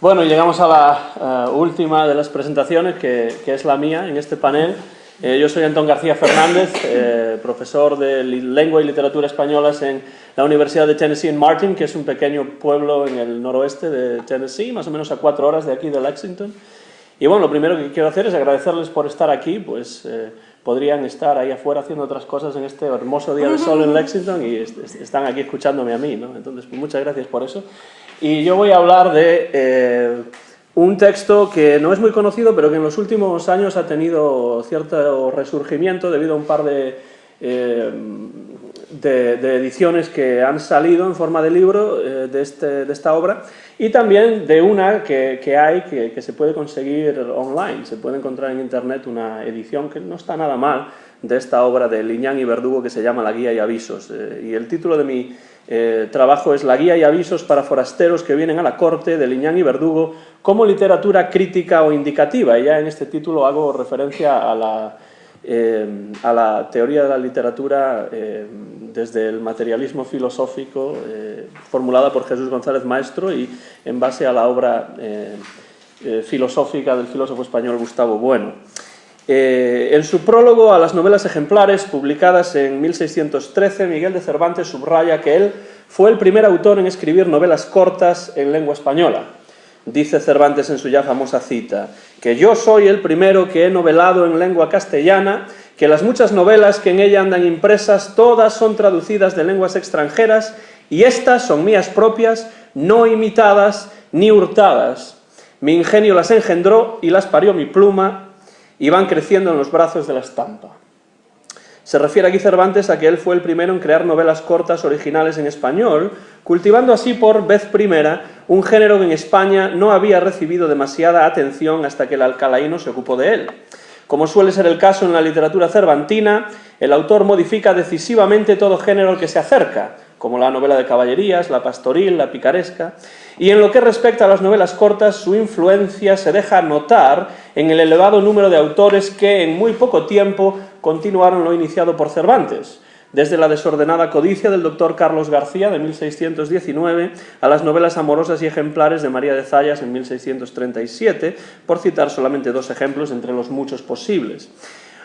Bueno, llegamos a la última de las presentaciones, que es la mía en este panel. Yo soy Antón García Fernández, profesor de Lengua y Literatura Españolas en la Universidad de Tennessee en Martin, que es un pequeño pueblo en el noroeste de Tennessee, más o menos a 4 horas de aquí de Lexington. Y bueno, lo primero que quiero hacer es agradecerles por estar aquí, pues podrían estar ahí afuera haciendo otras cosas en este hermoso día de sol en Lexington y están aquí escuchándome a mí, ¿no? Entonces, pues, muchas gracias por eso. Y yo voy a hablar de un texto que no es muy conocido, pero que en los últimos años ha tenido cierto resurgimiento debido a un par de ediciones que han salido en forma de libro de esta obra, y también de una que se puede conseguir online. Se puede encontrar en internet una edición que no está nada mal de esta obra de Liñán y Verdugo, que se llama La guía y avisos. Y el título de mi trabajo es La guía y avisos para forasteros que vienen a la corte, de Liñán y Verdugo, como literatura crítica o indicativa. Y ya en este título hago referencia a la teoría de la literatura desde el materialismo filosófico formulada por Jesús González Maestro y en base a la obra filosófica del filósofo español Gustavo Bueno. En su prólogo a las novelas ejemplares publicadas en 1613, Miguel de Cervantes subraya que él fue el primer autor en escribir novelas cortas en lengua española. Dice Cervantes en su ya famosa cita, que yo soy el primero que he novelado en lengua castellana, que las muchas novelas que en ella andan impresas, todas son traducidas de lenguas extranjeras, y estas son mías propias, no imitadas ni hurtadas. Mi ingenio las engendró y las parió mi pluma, y van creciendo en los brazos de la estampa. Se refiere aquí Cervantes a que él fue el primero en crear novelas cortas originales en español, cultivando así por vez primera un género que en España no había recibido demasiada atención hasta que el alcalaíno se ocupó de él. Como suele ser el caso en la literatura cervantina, el autor modifica decisivamente todo género al que se acerca, como la novela de caballerías, la pastoril, la picaresca, y en lo que respecta a las novelas cortas, su influencia se deja notar en el elevado número de autores que en muy poco tiempo continuaron lo iniciado por Cervantes, desde la desordenada codicia del doctor Carlos García de 1619 a las novelas amorosas y ejemplares de María de Zayas en 1637, por citar solamente 2 ejemplos entre los muchos posibles.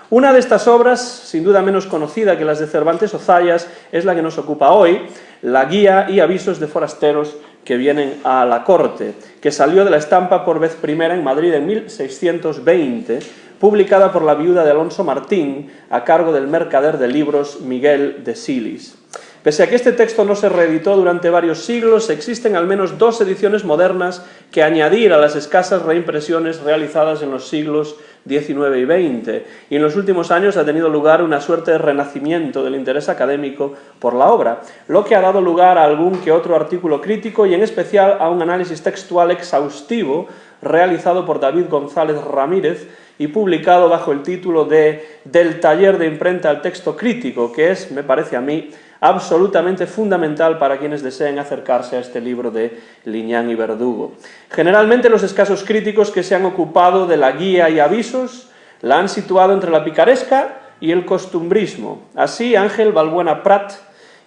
Una de estas obras, sin duda menos conocida que las de Cervantes o Zayas, es la que nos ocupa hoy, La guía y avisos de forasteros que vienen a la corte, que salió de la estampa por vez primera en Madrid en 1620, publicada por la viuda de Alonso Martín, a cargo del mercader de libros Miguel de Silis. Pese a que este texto no se reeditó durante varios siglos, existen al menos 2 ediciones modernas que añadir a las escasas reimpresiones realizadas en los siglos XIX y XX, y en los últimos años ha tenido lugar una suerte de renacimiento del interés académico por la obra, lo que ha dado lugar a algún que otro artículo crítico y en especial a un análisis textual exhaustivo realizado por David González Ramírez y publicado bajo el título de Del taller de imprenta al texto crítico, que es, me parece a mí, absolutamente fundamental para quienes deseen acercarse a este libro de Liñán y Verdugo. Generalmente los escasos críticos que se han ocupado de la guía y avisos la han situado entre la picaresca y el costumbrismo. Así, Ángel Balbuena Prat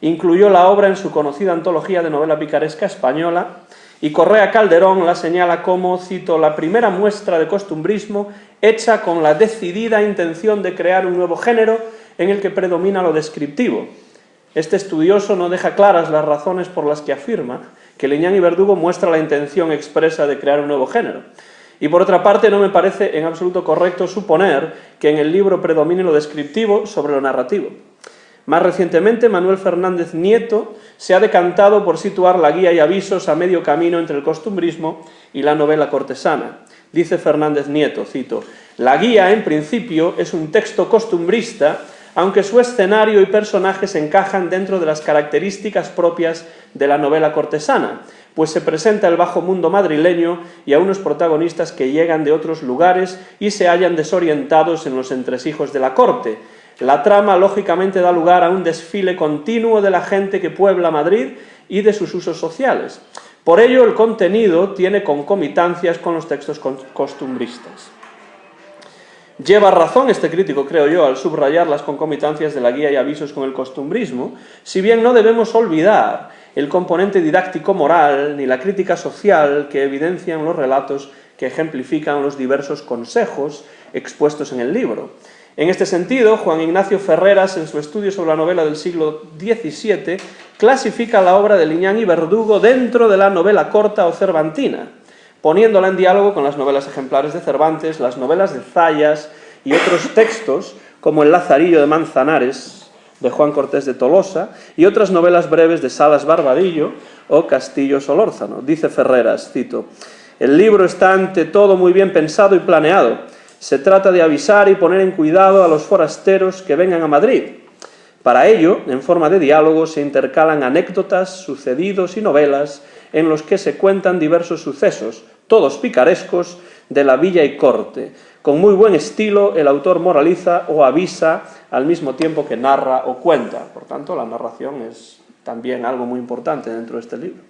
incluyó la obra en su conocida antología de novela picaresca española, y Correa Calderón la señala como, cito, la primera muestra de costumbrismo hecha con la decidida intención de crear un nuevo género en el que predomina lo descriptivo. Este estudioso no deja claras las razones por las que afirma que Liñán y Verdugo muestra la intención expresa de crear un nuevo género. Y por otra parte, no me parece en absoluto correcto suponer que en el libro predomine lo descriptivo sobre lo narrativo. Más recientemente, Manuel Fernández Nieto se ha decantado por situar la guía y avisos a medio camino entre el costumbrismo y la novela cortesana. Dice Fernández Nieto, cito, la guía, en principio, es un texto costumbrista, aunque su escenario y personajes encajan dentro de las características propias de la novela cortesana, pues se presenta el bajo mundo madrileño y a unos protagonistas que llegan de otros lugares y se hallan desorientados en los entresijos de la corte. La trama, lógicamente, da lugar a un desfile continuo de la gente que puebla Madrid y de sus usos sociales. Por ello, el contenido tiene concomitancias con los textos costumbristas. Lleva razón este crítico, creo yo, al subrayar las concomitancias de la guía y avisos con el costumbrismo, si bien no debemos olvidar el componente didáctico-moral ni la crítica social que evidencian los relatos que ejemplifican los diversos consejos expuestos en el libro. En este sentido, Juan Ignacio Ferreras, en su estudio sobre la novela del siglo XVII, clasifica la obra de Liñán y Verdugo dentro de la novela corta o cervantina, poniéndola en diálogo con las novelas ejemplares de Cervantes, las novelas de Zayas y otros textos, como El Lazarillo de Manzanares, de Juan Cortés de Tolosa, y otras novelas breves de Salas Barbadillo o Castillo Solórzano. Dice Ferreras, cito: «El libro está ante todo muy bien pensado y planeado. Se trata de avisar y poner en cuidado a los forasteros que vengan a Madrid. Para ello, en forma de diálogo, se intercalan anécdotas, sucedidos y novelas en los que se cuentan diversos sucesos, todos picarescos, de la villa y corte. Con muy buen estilo, el autor moraliza o avisa al mismo tiempo que narra o cuenta». Por tanto, la narración es también algo muy importante dentro de este libro.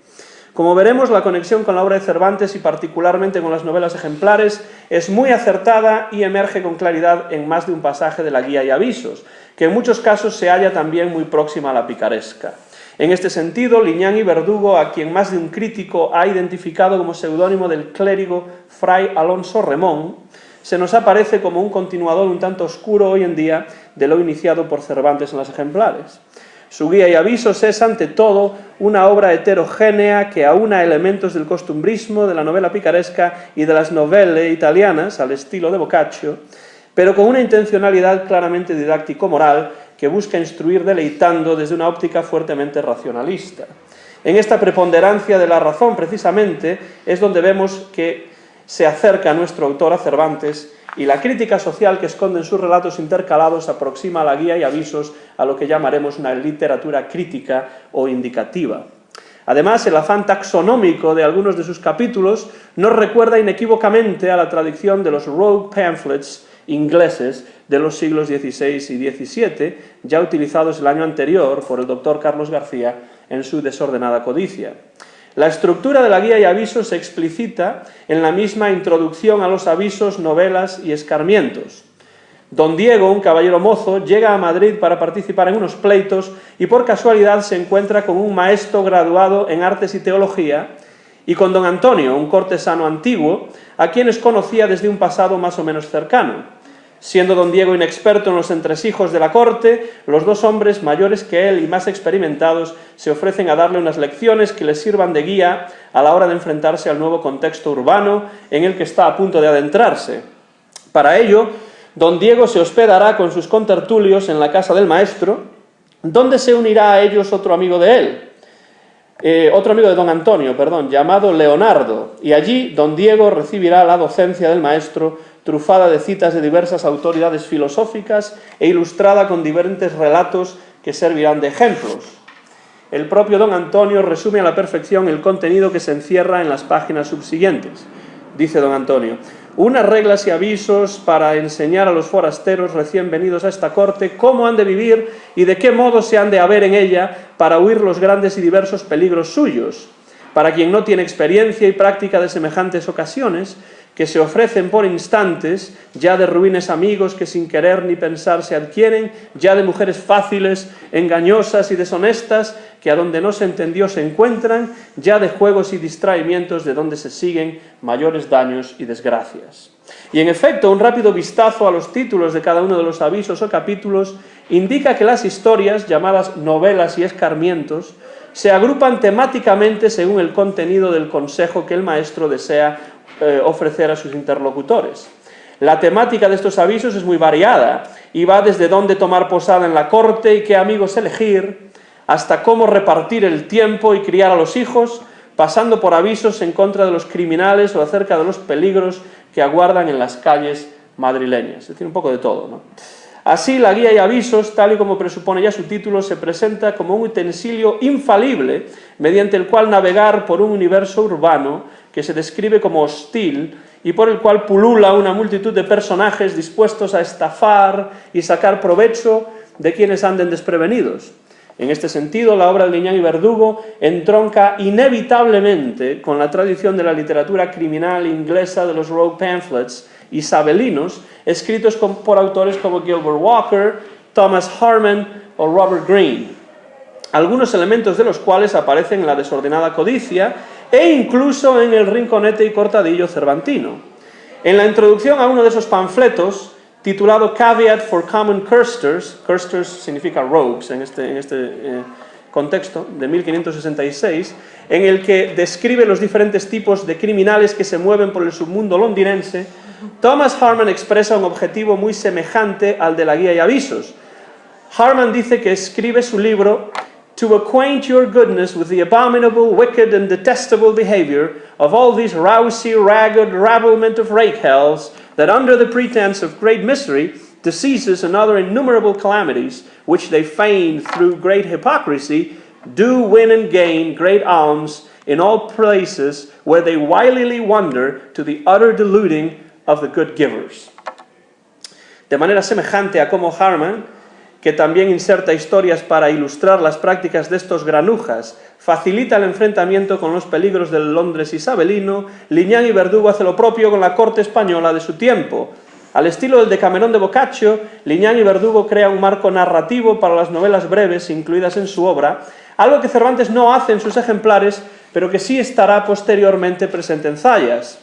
Como veremos, la conexión con la obra de Cervantes y particularmente con las novelas ejemplares es muy acertada y emerge con claridad en más de un pasaje de la Guía y Avisos, que en muchos casos se halla también muy próxima a la picaresca. En este sentido, Liñán y Verdugo, a quien más de un crítico ha identificado como seudónimo del clérigo Fray Alonso Remón, se nos aparece como un continuador un tanto oscuro hoy en día de lo iniciado por Cervantes en las ejemplares. Su Guía y Avisos es, ante todo, una obra heterogénea que aúna elementos del costumbrismo, de la novela picaresca y de las novelle italianas, al estilo de Boccaccio, pero con una intencionalidad claramente didáctico-moral que busca instruir deleitando desde una óptica fuertemente racionalista. En esta preponderancia de la razón, precisamente, es donde vemos que se acerca nuestro autor a Cervantes, y la crítica social que esconde en sus relatos intercalados aproxima a la Guía y Avisos a lo que llamaremos una literatura crítica o indicativa. Además, el afán taxonómico de algunos de sus capítulos nos recuerda inequívocamente a la tradición de los rogue pamphlets ingleses de los siglos XVI y XVII, ya utilizados el año anterior por el doctor Carlos García en su Desordenada Codicia. La estructura de la Guía y Avisos se explicita en la misma introducción a los avisos, novelas y escarmientos. Don Diego, un caballero mozo, llega a Madrid para participar en unos pleitos y por casualidad se encuentra con un maestro graduado en Artes y Teología y con don Antonio, un cortesano antiguo, a quienes conocía desde un pasado más o menos cercano. Siendo don Diego inexperto en los entresijos de la corte, los dos hombres mayores que él y más experimentados se ofrecen a darle unas lecciones que les sirvan de guía a la hora de enfrentarse al nuevo contexto urbano en el que está a punto de adentrarse. Para ello, don Diego se hospedará con sus contertulios en la casa del maestro, donde se unirá a ellos otro amigo de él, otro amigo de don Antonio, llamado Leonardo, y allí don Diego recibirá la docencia del maestro, trufada de citas de diversas autoridades filosóficas e ilustrada con diferentes relatos que servirán de ejemplos. El propio don Antonio resume a la perfección el contenido que se encierra en las páginas subsiguientes. Dice don Antonio: unas reglas y avisos para enseñar a los forasteros recién venidos a esta corte cómo han de vivir y de qué modo se han de haber en ella para huir los grandes y diversos peligros suyos. Para quien no tiene experiencia y práctica de semejantes ocasiones, que se ofrecen por instantes, ya de ruines amigos que sin querer ni pensar se adquieren, ya de mujeres fáciles, engañosas y deshonestas, que a donde no se entendió se encuentran, ya de juegos y distraimientos de donde se siguen mayores daños y desgracias. Y en efecto, un rápido vistazo a los títulos de cada uno de los avisos o capítulos indica que las historias, llamadas novelas y escarmientos, se agrupan temáticamente según el contenido del consejo que el maestro desea ofrecer a sus interlocutores. La temática de estos avisos es muy variada y va desde dónde tomar posada en la corte y qué amigos elegir, hasta cómo repartir el tiempo y criar a los hijos, pasando por avisos en contra de los criminales o acerca de los peligros que aguardan en las calles madrileñas. Es decir, un poco de todo, ¿no? Así, la Guía y Avisos, tal y como presupone ya su título, se presenta como un utensilio infalible mediante el cual navegar por un universo urbano que se describe como hostil y por el cual pulula una multitud de personajes dispuestos a estafar y sacar provecho de quienes anden desprevenidos. En este sentido, la obra de Liñán y Verdugo entronca inevitablemente con la tradición de la literatura criminal inglesa de los rogue pamphlets isabelinos, escritos por autores como Gilbert Walker, Thomas Harman o Robert Greene. algunos elementos de los cuales aparecen en la desordenada codicia e incluso en el rinconete y cortadillo cervantino. En la introducción a uno de esos panfletos, titulado Caveat for Common Cursters, cursters significa rogues en este contexto, de 1566, en el que describe los diferentes tipos de criminales que se mueven por el submundo londinense, Thomas Harman expresa un objetivo muy semejante al de la Guía y Avisos. Harman dice que escribe su libro to acquaint your goodness with the abominable, wicked, and detestable behavior of all these rowsy, ragged rabblement of rake-hells, that under the pretense of great misery, diseases, and other innumerable calamities, which they feign through great hypocrisy, do win and gain great alms in all places where they wilily wander to the utter deluding of the good givers. De manera semejante a como Harman, que también inserta historias para ilustrar las prácticas de estos granujas, facilita el enfrentamiento con los peligros del Londres isabelino, Liñán y Verdugo hace lo propio con la corte española de su tiempo. Al estilo del Decamerón de Boccaccio, Liñán y Verdugo crean un marco narrativo para las novelas breves incluidas en su obra, algo que Cervantes no hace en sus ejemplares, pero que sí estará posteriormente presente en Zayas.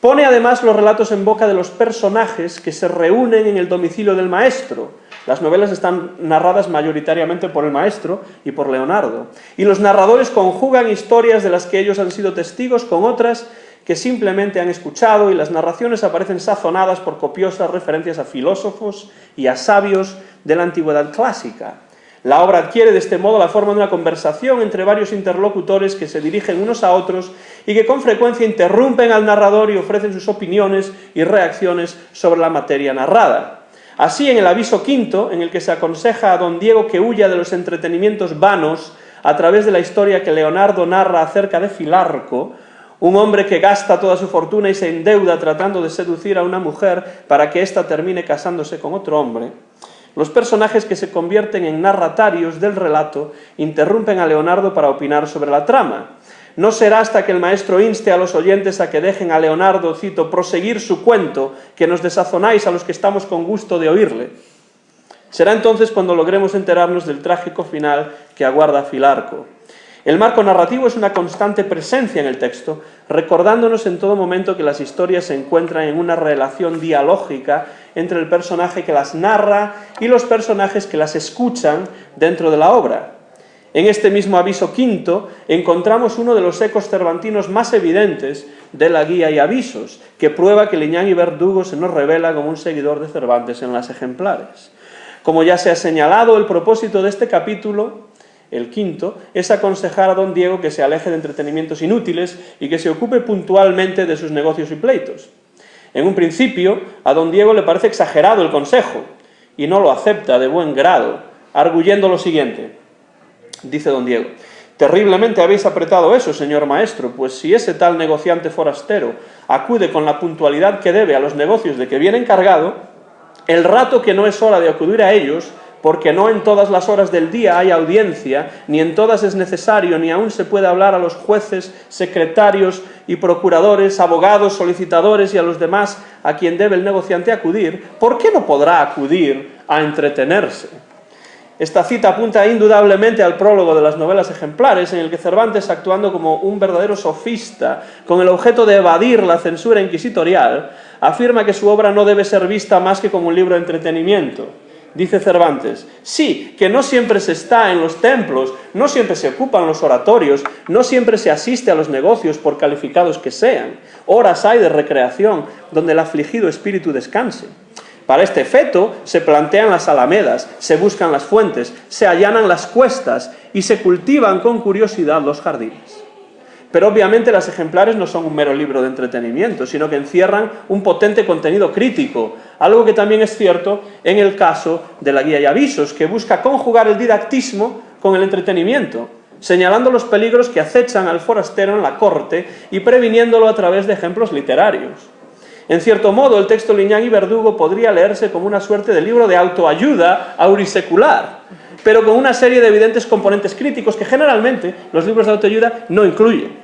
Pone además los relatos en boca de los personajes que se reúnen en el domicilio del maestro. Las novelas están narradas mayoritariamente por el maestro y por Leonardo. Y los narradores conjugan historias de las que ellos han sido testigos con otras que simplemente han escuchado, y las narraciones aparecen sazonadas por copiosas referencias a filósofos y a sabios de la antigüedad clásica. La obra adquiere de este modo la forma de una conversación entre varios interlocutores que se dirigen unos a otros y que con frecuencia interrumpen al narrador y ofrecen sus opiniones y reacciones sobre la materia narrada. Así, en el aviso quinto, en el que se aconseja a don Diego que huya de los entretenimientos vanos a través de la historia que Leonardo narra acerca de Filarco, un hombre que gasta toda su fortuna y se endeuda tratando de seducir a una mujer para que ésta termine casándose con otro hombre, los personajes que se convierten en narratarios del relato interrumpen a Leonardo para opinar sobre la trama. No será hasta que el maestro inste a los oyentes a que dejen a Leonardo, cito, proseguir su cuento, que nos desazonáis a los que estamos con gusto de oírle. Será entonces cuando logremos enterarnos del trágico final que aguarda a Filarco. El marco narrativo es una constante presencia en el texto, recordándonos en todo momento que las historias se encuentran en una relación dialógica entre el personaje que las narra y los personajes que las escuchan dentro de la obra. En este mismo aviso quinto encontramos uno de los ecos cervantinos más evidentes de la Guía y Avisos, que prueba que Liñán y Verdugo se nos revela como un seguidor de Cervantes en las ejemplares. Como ya se ha señalado, el propósito de este capítulo, el quinto, es aconsejar a don Diego que se aleje de entretenimientos inútiles y que se ocupe puntualmente de sus negocios y pleitos. En un principio, a don Diego le parece exagerado el consejo, y no lo acepta de buen grado, arguyendo lo siguiente. Dice don Diego: terriblemente habéis apretado eso, señor maestro, pues si ese tal negociante forastero acude con la puntualidad que debe a los negocios de que viene encargado, el rato que no es hora de acudir a ellos, porque no en todas las horas del día hay audiencia, ni en todas es necesario, ni aún se puede hablar a los jueces, secretarios y procuradores, abogados, solicitadores y a los demás a quien debe el negociante acudir, ¿por qué no podrá acudir a entretenerse? Esta cita apunta indudablemente al prólogo de las novelas ejemplares, en el que Cervantes, actuando como un verdadero sofista, con el objeto de evadir la censura inquisitorial, afirma que su obra no debe ser vista más que como un libro de entretenimiento. Dice Cervantes: sí, que no siempre se está en los templos, no siempre se ocupan los oratorios, no siempre se asiste a los negocios por calificados que sean. Horas hay de recreación donde el afligido espíritu descanse. Para este efecto se plantean las alamedas, se buscan las fuentes, se allanan las cuestas y se cultivan con curiosidad los jardines. Pero obviamente las ejemplares no son un mero libro de entretenimiento, sino que encierran un potente contenido crítico, algo que también es cierto en el caso de la Guía y Avisos, que busca conjugar el didactismo con el entretenimiento, señalando los peligros que acechan al forastero en la corte y previniéndolo a través de ejemplos literarios. En cierto modo, el texto Liñán y Verdugo podría leerse como una suerte de libro de autoayuda aurisecular, pero con una serie de evidentes componentes críticos que generalmente los libros de autoayuda no incluyen.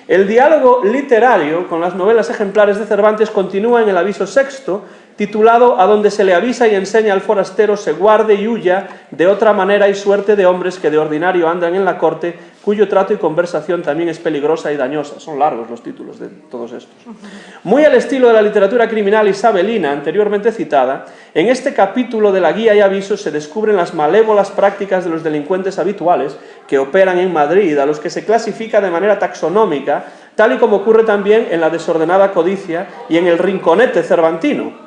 El diálogo literario con las novelas ejemplares de Cervantes continúa en el aviso sexto, titulado A donde se le avisa y enseña al forastero se guarde y huya de otra manera y suerte de hombres que de ordinario andan en la corte, cuyo trato y conversación también es peligrosa y dañosa. Son largos los títulos de todos estos. Muy al estilo de la literatura criminal isabelina anteriormente citada, en este capítulo de la guía y avisos se descubren las malévolas prácticas de los delincuentes habituales que operan en Madrid, a los que se clasifica de manera taxonómica, tal y como ocurre también en la desordenada codicia y en el rinconete cervantino.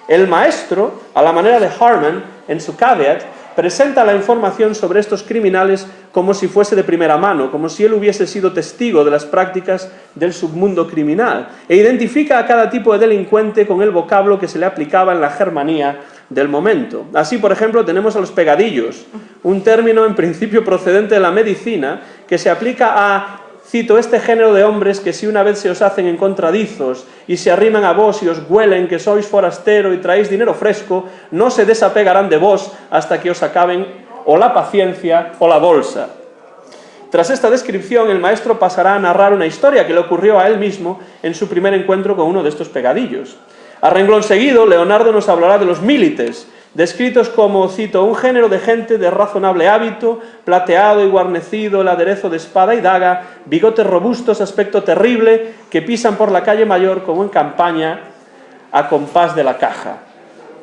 El maestro, a la manera de Harman, en su caveat, presenta la información sobre estos criminales como si fuese de primera mano, como si él hubiese sido testigo de las prácticas del submundo criminal, e identifica a cada tipo de delincuente con el vocablo que se le aplicaba en la Germanía del momento. Así, por ejemplo, tenemos a los pegadillos, un término en principio procedente de la medicina que se aplica a, cito, este género de hombres que si una vez se os hacen encontradizos y se arriman a vos y os huelen que sois forastero y traéis dinero fresco, no se desapegarán de vos hasta que os acaben o la paciencia o la bolsa. Tras esta descripción, el maestro pasará a narrar una historia que le ocurrió a él mismo en su primer encuentro con uno de estos pegadillos. A renglón seguido, Leonardo nos hablará de los milites, descritos como, cito, un género de gente de razonable hábito, plateado y guarnecido el aderezo de espada y daga, bigotes robustos, aspecto terrible, que pisan por la calle mayor como en campaña a compás de la caja.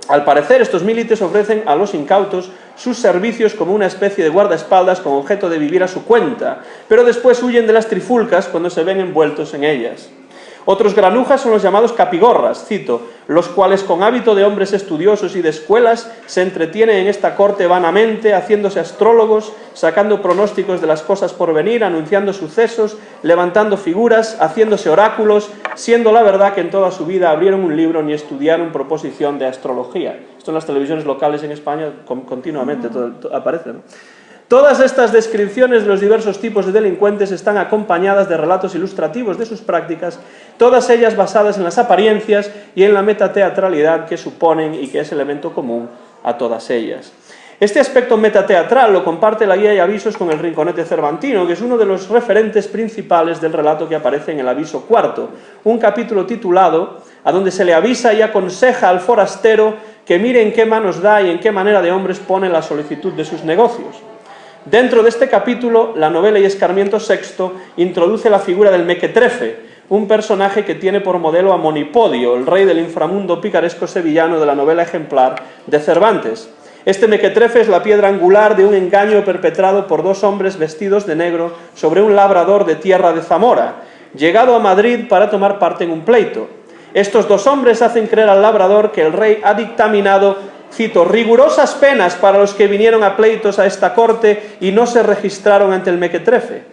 Al parecer, estos milites ofrecen a los incautos sus servicios como una especie de guardaespaldas con objeto de vivir a su cuenta, pero después huyen de las trifulcas cuando se ven envueltos en ellas. Otros granujas son los llamados capigorras, cito, los cuales con hábito de hombres estudiosos y de escuelas se entretienen en esta corte vanamente, haciéndose astrólogos, sacando pronósticos de las cosas por venir, anunciando sucesos, levantando figuras, haciéndose oráculos, siendo la verdad que en toda su vida abrieron un libro ni estudiaron proposición de astrología. Esto en las televisiones locales en España continuamente aparece, ¿no? Todas estas descripciones de los diversos tipos de delincuentes están acompañadas de relatos ilustrativos de sus prácticas, todas ellas basadas en las apariencias y en la metateatralidad que suponen y que es elemento común a todas ellas. Este aspecto metateatral lo comparte la guía y avisos con el rinconete cervantino, que es uno de los referentes principales del relato que aparece en el aviso cuarto, un capítulo titulado a donde se le avisa y aconseja al forastero que mire en qué manos da y en qué manera de hombres pone la solicitud de sus negocios. Dentro de este capítulo, la novela y escarmiento sexto introduce la figura del mequetrefe, un personaje que tiene por modelo a Monipodio, el rey del inframundo picaresco sevillano de la novela ejemplar de Cervantes. Este mequetrefe es la piedra angular de un engaño perpetrado por dos hombres vestidos de negro sobre un labrador de tierra de Zamora, llegado a Madrid para tomar parte en un pleito. Estos dos hombres hacen creer al labrador que el rey ha dictaminado, cito, rigurosas penas para los que vinieron a pleitos a esta corte y no se registraron ante el mequetrefe.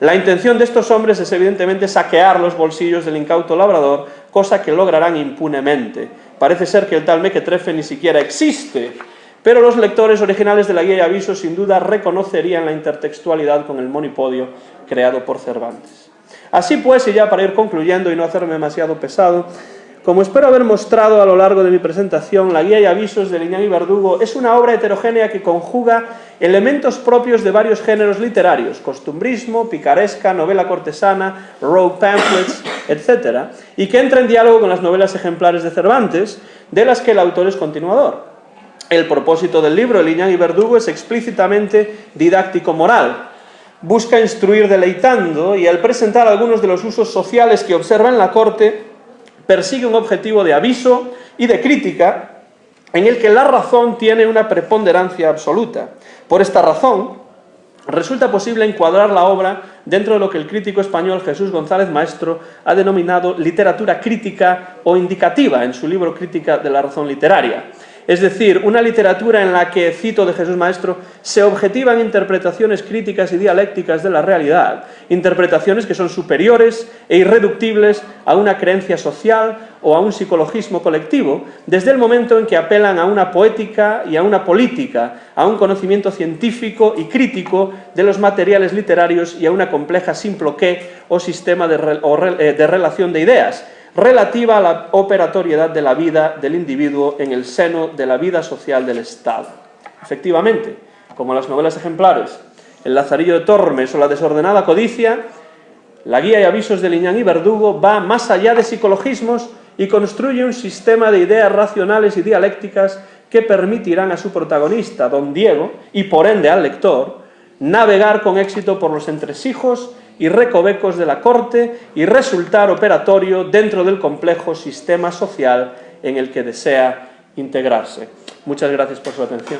La intención de estos hombres es evidentemente saquear los bolsillos del incauto labrador, cosa que lograrán impunemente. Parece ser que el tal mequetrefe ni siquiera existe, pero los lectores originales de la guía y avisos sin duda reconocerían la intertextualidad con el monipodio creado por Cervantes. Así pues, y ya para ir concluyendo y no hacerme demasiado pesado, como espero haber mostrado a lo largo de mi presentación, la guía y avisos de Liñán y Verdugo es una obra heterogénea que conjuga elementos propios de varios géneros literarios, costumbrismo, picaresca, novela cortesana, rogue pamphlets, etc., y que entra en diálogo con las novelas ejemplares de Cervantes, de las que el autor es continuador. El propósito del libro, Liñán y Verdugo, es explícitamente didáctico-moral. Busca instruir deleitando y al presentar algunos de los usos sociales que observa en la corte, persigue un objetivo de aviso y de crítica en el que la razón tiene una preponderancia absoluta. Por esta razón, resulta posible encuadrar la obra dentro de lo que el crítico español Jesús González Maestro ha denominado literatura crítica o indicativa en su libro Crítica de la razón literaria. Es decir, una literatura en la que, cito de Jesús Maestro, se objetivan interpretaciones críticas y dialécticas de la realidad, interpretaciones que son superiores e irreductibles a una creencia social o a un psicologismo colectivo, desde el momento en que apelan a una poética y a una política, a un conocimiento científico y crítico de los materiales literarios y a una compleja simploqué o sistema de relación de ideas, relativa a la operatoriedad de la vida del individuo en el seno de la vida social del Estado. Efectivamente, como las novelas ejemplares, El Lazarillo de Tormes o La desordenada codicia, La guía y avisos de Liñán y Verdugo va más allá de psicologismos y construye un sistema de ideas racionales y dialécticas que permitirán a su protagonista, don Diego, y por ende al lector, navegar con éxito por los entresijos y recovecos de la corte y resultar operatorio dentro del complejo sistema social en el que desea integrarse. Muchas gracias por su atención.